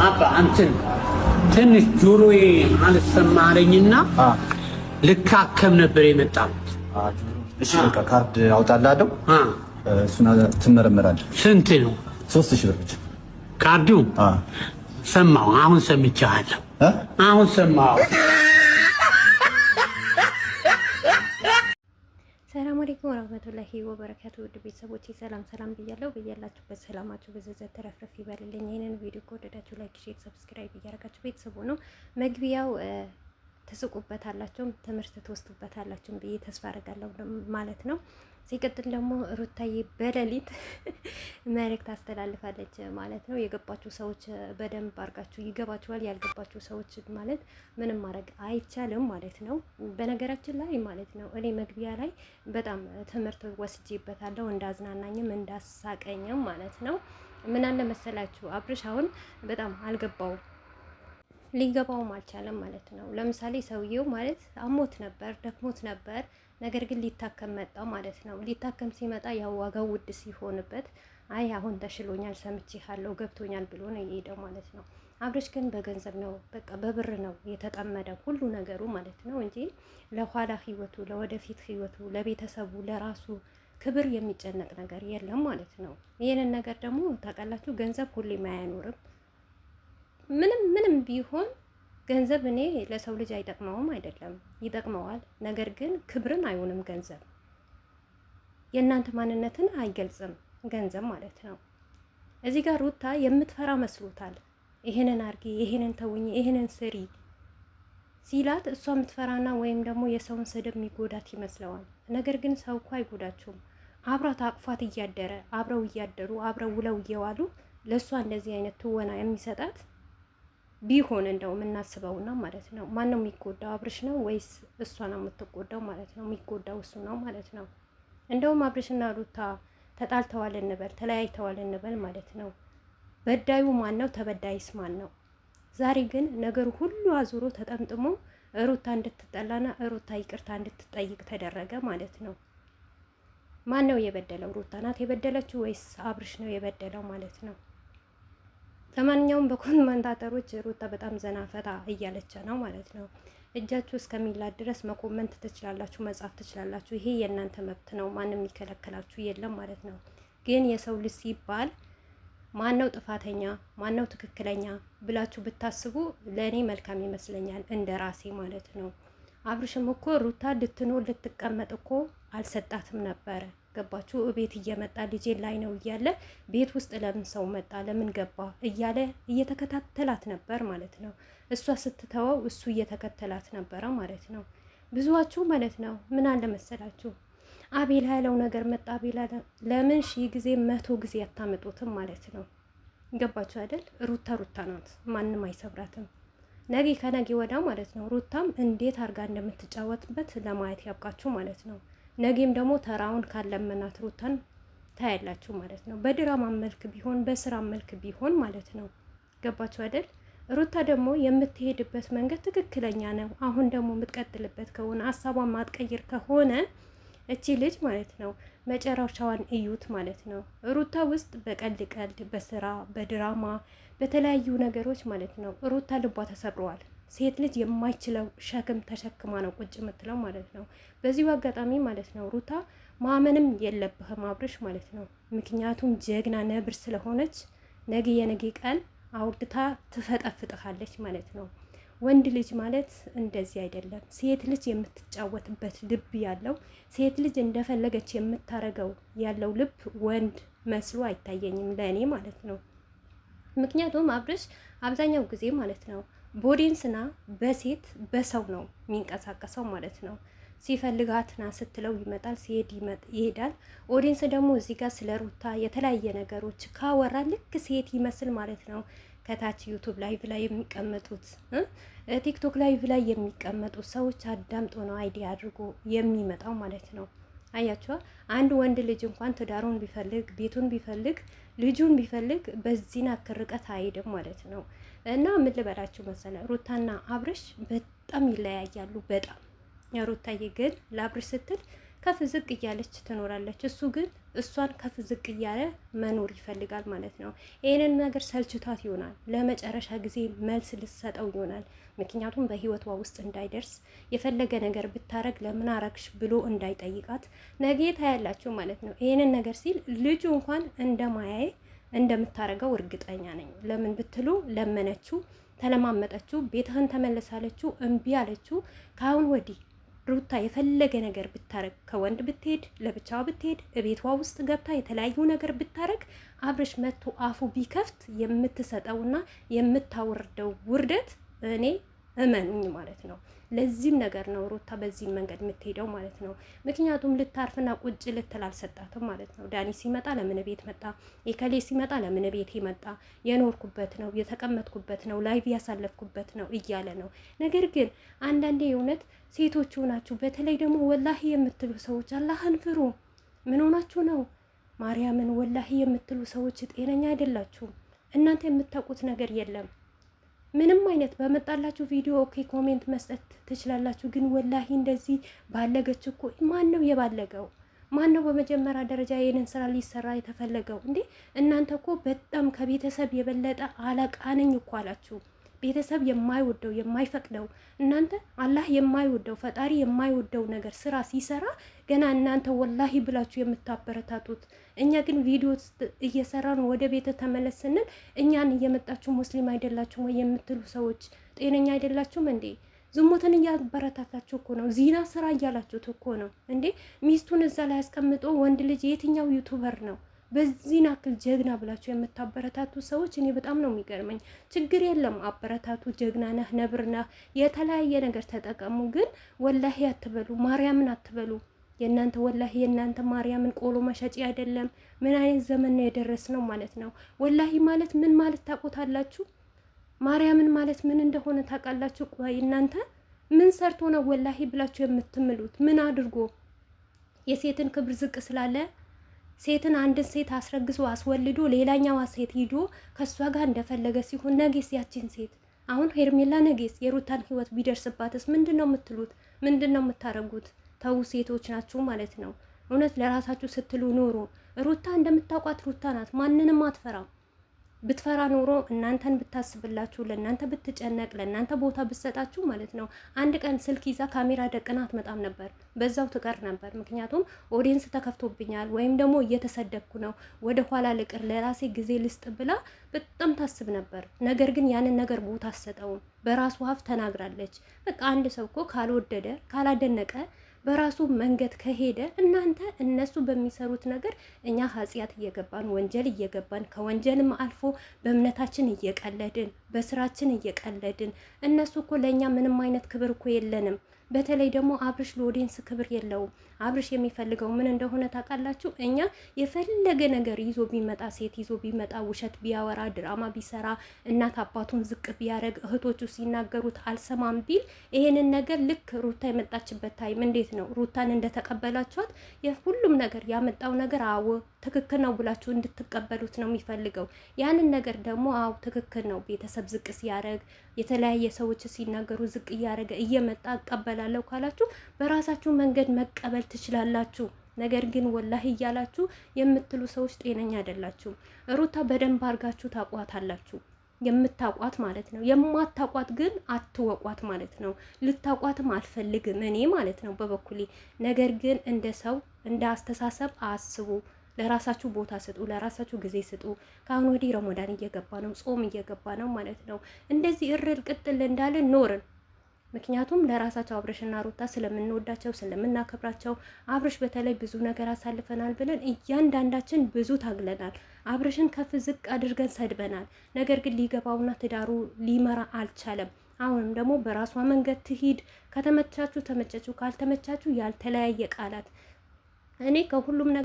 አባ አንተን ትንሽ ጆሮዬ አልሰማረኝና ልካከም ነበር የመጣሁት። እሺ በቃ ካርድ አውጣላለሁ። እሱን ትመረመራለህ። ስንት ነው? 3000 ብር ብቻ። ካርዱ ሰማሁ። አሁን ሰምቻለሁ። አሁን ሰማሁ። ሰላም አለይኩም ወራህመቱላሂ ወበረካቱ። ውድ ቤተሰቦቼ ሰላም ብያለሁ። በያላችሁበት ሰላማችሁ በዘዘት ተረፍረፍ ይበልልኝ። ይሄንን ቪዲዮ ከወደዳችሁ ላይክ፣ ሼር፣ ሰብስክራይብ እያደረጋችሁ ቤተሰቡ ነው። መግቢያው ትስቁበታላችሁ፣ ትምህርት ትወስዱበታላችሁ ብዬ ተስፋ አደርጋለሁ ማለት ነው። ሲቀጥል ደግሞ ሩታዬ በሌሊት መልእክት አስተላልፋለች ማለት ነው። የገባችሁ ሰዎች በደንብ አድርጋችሁ ይገባችኋል። ያልገባችሁ ሰዎች ማለት ምንም ማድረግ አይቻልም ማለት ነው። በነገራችን ላይ ማለት ነው እኔ መግቢያ ላይ በጣም ትምህርት ወስጄበታለሁ፣ እንዳዝናናኝም እንዳሳቀኝም ማለት ነው። ምን አለ መሰላችሁ አብርሽ አሁን በጣም አልገባውም፣ ሊገባውም አልቻለም ማለት ነው። ለምሳሌ ሰውየው ማለት አሞት ነበር፣ ደክሞት ነበር። ነገር ግን ሊታከም መጣ ማለት ነው። ሊታከም ሲመጣ ያው ዋጋው ውድ ሲሆንበት አይ አሁን ተሽሎኛል፣ ሰምቼሃለሁ፣ ገብቶኛል ብሎ ነው የሄደው ማለት ነው። አብርሽ ግን በገንዘብ ነው በቃ በብር ነው የተጠመደው ሁሉ ነገሩ ማለት ነው እንጂ ለኋላ ህይወቱ፣ ለወደፊት ህይወቱ፣ ለቤተሰቡ፣ ለራሱ ክብር የሚጨነቅ ነገር የለም ማለት ነው። ይህንን ነገር ደግሞ ታውቃላችሁ፣ ገንዘብ ሁሌም አያኖርም። ምንም ቢሆን ገንዘብ እኔ ለሰው ልጅ አይጠቅመውም አይደለም፣ ይጠቅመዋል። ነገር ግን ክብርን አይሆንም ገንዘብ። የእናንተ ማንነትን አይገልጽም ገንዘብ ማለት ነው። እዚህ ጋር ሩታ የምትፈራ መስሎታል። ይሄንን አርጊ፣ ይሄንን ተውኝ፣ ይሄንን ስሪ ሲላት እሷ የምትፈራና ወይም ደግሞ የሰውን ስድብ የሚጎዳት ይመስለዋል። ነገር ግን ሰው እኮ አይጎዳችሁም። አብራት አቅፏት እያደረ አብረው እያደሩ አብረው ውለው እየዋሉ ለእሷ እንደዚህ አይነት ትወና የሚሰጣት ቢሆን እንደው የምናስበውና ማለት ነው። ማን ነው የሚጎዳው? አብርሽ ነው ወይስ እሷ ነው የምትጎዳው ማለት ነው? የሚጎዳው እሱ ነው ማለት ነው። እንደውም አብርሽና ሩታ ተጣልተዋል እንበል፣ ተለያይተዋል እንበል ማለት ነው። በዳዩ ማን ነው? ተበዳይስ ማን ነው? ዛሬ ግን ነገሩ ሁሉ አዙሮ ተጠምጥሞ ሩታ እንድትጠላና ሩታ ይቅርታ እንድትጠይቅ ተደረገ ማለት ነው። ማን ነው የበደለው? ሩታ ናት የበደለችው ወይስ አብርሽ ነው የበደለው ማለት ነው? ለማንኛውም በኮመንታተሮች ሩታ በጣም ዘና ፈታ እያለች ነው ማለት ነው። እጃችሁ እስከሚላድ ድረስ መኮመንት ትችላላችሁ፣ መጻፍ ትችላላችሁ። ይሄ የእናንተ መብት ነው፣ ማንም የሚከለከላችሁ የለም ማለት ነው። ግን የሰው ልጅ ሲባል ማነው ጥፋተኛ ማነው ትክክለኛ ብላችሁ ብታስቡ ለእኔ መልካም ይመስለኛል፣ እንደ ራሴ ማለት ነው። አብርሽም እኮ ሩታ ልትኖር ልትቀመጥ እኮ አልሰጣትም ነበረ። ገባችሁ? ቤት እየመጣ ልጄ ላይ ነው እያለ ቤት ውስጥ ለምን ሰው መጣ ለምን ገባ እያለ እየተከታተላት ነበር ማለት ነው። እሷ ስትተወው እሱ እየተከተላት ነበረ ማለት ነው። ብዙዋችሁ ማለት ነው ምን አለ መሰላችሁ አቤላ ያለው ነገር መጣ። አቤላ ለምን 1000 ጊዜ 100 ጊዜ አታመጡትም ማለት ነው። ገባችሁ አይደል? ሩታ ናት፣ ማንም አይሰብራትም። ነገ ከነገ ወዳ ማለት ነው ሩታም እንዴት አርጋ እንደምትጫወትበት ለማየት ያብቃችሁ ማለት ነው። ነገም ደግሞ ተራውን ካለመናት ሩታን ታያላችሁ ማለት ነው። በድራማ መልክ ቢሆን በስራ መልክ ቢሆን ማለት ነው። ገባችሁ አይደል? ሩታ ደግሞ የምትሄድበት መንገድ ትክክለኛ ነው። አሁን ደግሞ የምትቀጥልበት ከሆነ ሀሳቧን ማትቀይር ከሆነ እቺ ልጅ ማለት ነው መጨረሻዋን እዩት ማለት ነው። ሩታ ውስጥ በቀልድ በስራ በድራማ በተለያዩ ነገሮች ማለት ነው ሩታ ልቧ ተሰብረዋል። ሴት ልጅ የማይችለው ሸክም ተሸክማ ነው ቁጭ የምትለው ማለት ነው። በዚሁ አጋጣሚ ማለት ነው ሩታ ማመንም የለብህም አብርሽ ማለት ነው። ምክንያቱም ጀግና ነብር ስለሆነች ነገ የነገ ቀን አውርድታ ትፈጠፍጥሃለች ማለት ነው። ወንድ ልጅ ማለት እንደዚህ አይደለም። ሴት ልጅ የምትጫወትበት ልብ ያለው ሴት ልጅ እንደፈለገች የምታረገው ያለው ልብ ወንድ መስሎ አይታየኝም ለእኔ ማለት ነው። ምክንያቱም አብርሽ አብዛኛው ጊዜ ማለት ነው ቦዲንስና በሴት በሰው ነው የሚንቀሳቀሰው ማለት ነው። ሲፈልጋት ና ስትለው ይመጣል፣ ሲሄድ ይሄዳል። ኦዲንስ ደግሞ እዚህ ጋር ስለ ሩታ የተለያየ ነገሮች ካወራ ልክ ሴት ይመስል ማለት ነው ከታች ዩቱብ ላይቭ ላይ የሚቀመጡት ቲክቶክ ላይቭ ላይ የሚቀመጡት ሰዎች አዳምጦ ነው አይዲያ አድርጎ የሚመጣው ማለት ነው። አያችኋ? አንድ ወንድ ልጅ እንኳን ትዳሩን ቢፈልግ ቤቱን ቢፈልግ ልጁን ቢፈልግ በዚህን ያክል ርቀት አይሄድም ማለት ነው። እና ምን ልበላችሁ መሰለ ሩታና አብርሽ በጣም ይለያያሉ። በጣም ሩታዬ ግን ለአብርሽ ስትል ከፍ ዝቅ እያለች ትኖራለች። እሱ ግን እሷን ከፍ ዝቅ እያለ መኖር ይፈልጋል ማለት ነው። ይህንን ነገር ሰልችቷት ይሆናል። ለመጨረሻ ጊዜ መልስ ልትሰጠው ይሆናል። ምክንያቱም በህይወቷ ውስጥ እንዳይደርስ የፈለገ ነገር ብታረግ ለምን አረግሽ ብሎ እንዳይጠይቃት ነገ ታያላችሁ ማለት ነው። ይህንን ነገር ሲል ልጁ እንኳን እንደማያይ እንደምታረገው እርግጠኛ ነኝ። ለምን ብትሉ ለመነችው፣ ተለማመጠችው፣ ቤትህን ተመለሳለችው፣ እምቢ አለችው። ከአሁን ወዲህ ሩታ የፈለገ ነገር ብታረግ፣ ከወንድ ብትሄድ፣ ለብቻዋ ብትሄድ፣ ቤቷ ውስጥ ገብታ የተለያዩ ነገር ብታረግ፣ አብርሽ መጥቶ አፉ ቢከፍት የምትሰጠውና የምታወርደው ውርደት እኔ እመኑኝ ማለት ነው። ለዚህም ነገር ነው ሩታ በዚህ መንገድ የምትሄደው ማለት ነው። ምክንያቱም ልታርፍና ቁጭ ልትል አልሰጣትም ማለት ነው። ዳኒ ሲመጣ ለምን ቤት መጣ፣ የከሌ ሲመጣ ለምን ቤት መጣ፣ የኖርኩበት ነው፣ የተቀመጥኩበት ነው፣ ላይቭ ያሳለፍኩበት ነው እያለ ነው። ነገር ግን አንዳንዴ የእውነት ሴቶቹ ናችሁ፣ በተለይ ደግሞ ወላሂ የምትሉ ሰዎች አላህን ፍሩ። ምን ሆናችሁ ነው? ማርያምን ወላሂ የምትሉ ሰዎች ጤነኛ አይደላችሁም። እናንተ የምታውቁት ነገር የለም። ምንም አይነት በመጣላችሁ ቪዲዮ ኦኬ ኮሜንት መስጠት ትችላላችሁ። ግን ወላሂ እንደዚህ ባለገች እኮ ማን ነው የባለገው? ማን ነው በመጀመሪያ ደረጃ ይሄንን ስራ ሊሰራ የተፈለገው? እንዴ እናንተ እኮ በጣም ከቤተሰብ የበለጠ አለቃ ነኝ እኮ አላችሁ። ቤተሰብ የማይወደው የማይፈቅደው እናንተ አላህ የማይወደው ፈጣሪ የማይወደው ነገር ስራ ሲሰራ ገና እናንተ ወላሂ ብላችሁ የምታበረታቱት። እኛ ግን ቪዲዮ እየሰራን ወደ ቤተ ተመለስ ስንል እኛን እየመጣችሁ ሙስሊም አይደላችሁ ወይ የምትሉ ሰዎች ጤነኛ አይደላችሁም እንዴ? ዝሙትን እያበረታታችሁ እኮ ነው። ዚና ስራ እያላችሁት እኮ ነው እንዴ? ሚስቱን እዛ ላይ ያስቀምጦ ወንድ ልጅ የትኛው ዩቱበር ነው በዚህ ናክል ጀግና ብላችሁ የምታበረታቱ ሰዎች? እኔ በጣም ነው የሚገርመኝ። ችግር የለም አበረታቱ፣ ጀግና ነህ፣ ነብር ነህ፣ የተለያየ ነገር ተጠቀሙ። ግን ወላሂ አትበሉ፣ ማርያምን አትበሉ። የእናንተ ወላሂ የእናንተ ማርያምን ቆሎ መሸጪ አይደለም። ምን አይነት ዘመን ነው የደረስነው ማለት ነው። ወላሂ ማለት ምን ማለት ታውቁታላችሁ? ማርያምን ማለት ምን እንደሆነ ታውቃላችሁ? ቆይ እናንተ ምን ሰርቶ ነው ወላሂ ብላችሁ የምትምሉት? ምን አድርጎ? የሴትን ክብር ዝቅ ስላለ ሴትን አንድን ሴት አስረግዞ አስወልዶ ሌላኛዋ ሴት ሂዶ ከእሷ ጋር እንደፈለገ ሲሆን ነገስ ያችን ሴት አሁን ሄርሜላ ነገስ የሩታን ህይወት ቢደርስባትስ ምንድን ነው የምትሉት? ምንድን ነው የምታረጉት? ተው ሴቶች ናችሁ ማለት ነው። እውነት ለራሳችሁ ስትሉ ኖሮ ሩታ እንደምታውቋት ሩታ ናት። ማንንም አትፈራም። ብትፈራ ኖሮ እናንተን ብታስብላችሁ፣ ለእናንተ ብትጨነቅ፣ ለእናንተ ቦታ ብትሰጣችሁ ማለት ነው አንድ ቀን ስልክ ይዛ ካሜራ ደቅና አትመጣም ነበር። በዛው ትቀር ነበር። ምክንያቱም ኦዲየንስ ተከፍቶብኛል ወይም ደግሞ እየተሰደብኩ ነው፣ ወደ ኋላ ልቅር፣ ለራሴ ጊዜ ልስጥ ብላ በጣም ታስብ ነበር። ነገር ግን ያንን ነገር ቦታ አትሰጠውም። በራሱ ሀፍ ተናግራለች። በቃ አንድ ሰው እኮ ካልወደደ ካላደነቀ በራሱ መንገድ ከሄደ እናንተ እነሱ በሚሰሩት ነገር እኛ ኃጢአት እየገባን ወንጀል እየገባን ከወንጀልም አልፎ በእምነታችን እየቀለድን በስራችን እየቀለድን እነሱ እኮ ለእኛ ምንም አይነት ክብር እኮ የለንም። በተለይ ደግሞ አብርሽ ለኦዲየንስ ክብር የለውም። አብርሽ የሚፈልገው ምን እንደሆነ ታውቃላችሁ? እኛ የፈለገ ነገር ይዞ ቢመጣ ሴት ይዞ ቢመጣ ውሸት ቢያወራ ድራማ ቢሰራ እናት አባቱን ዝቅ ቢያደርግ እህቶቹ ሲናገሩት አልሰማም ቢል ይሄንን ነገር ልክ ሩታ የመጣችበት ታይም እንዴት ነው ሩታን እንደተቀበላችኋት የሁሉም ነገር ያመጣው ነገር አዎ ትክክል ነው ብላችሁ እንድትቀበሉት ነው የሚፈልገው። ያንን ነገር ደግሞ አዎ ትክክል ነው ቤተሰብ ዝቅ ሲያደርግ የተለያየ ሰዎች ሲናገሩ ዝቅ እያደረገ እየመጣ እቀበላለሁ ካላችሁ በራሳችሁ መንገድ መቀበል ትችላላችሁ። ነገር ግን ወላሂ እያላችሁ የምትሉ ሰዎች ጤነኛ አይደላችሁም። ሩታ በደንብ አድርጋችሁ ታቋታላችሁ፣ የምታቋት ማለት ነው። የማታቋት ግን አትወቋት ማለት ነው። ልታቋትም አልፈልግም እኔ ማለት ነው በበኩሌ። ነገር ግን እንደ ሰው እንደ አስተሳሰብ አስቡ። ለራሳችሁ ቦታ ስጡ፣ ለራሳችሁ ጊዜ ስጡ። ከአሁን ወዲህ ረመዳን እየገባ ነው፣ ጾም እየገባ ነው ማለት ነው። እንደዚህ እርል ቅጥል እንዳለ ኖርን። ምክንያቱም ለራሳቸው አብርሽና ሩታ ስለምንወዳቸው ስለምናከብራቸው፣ አብርሽ በተለይ ብዙ ነገር አሳልፈናል ብለን እያንዳንዳችን ብዙ ታግለናል። አብርሽን ከፍ ዝቅ አድርገን ሰድበናል። ነገር ግን ሊገባውና ትዳሩ ሊመራ አልቻለም። አሁንም ደግሞ በራሷ መንገድ ትሂድ። ከተመቻችሁ ተመቻችሁ፣ ካልተመቻችሁ ያልተለያየ ቃላት። እኔ ከሁሉም ነገር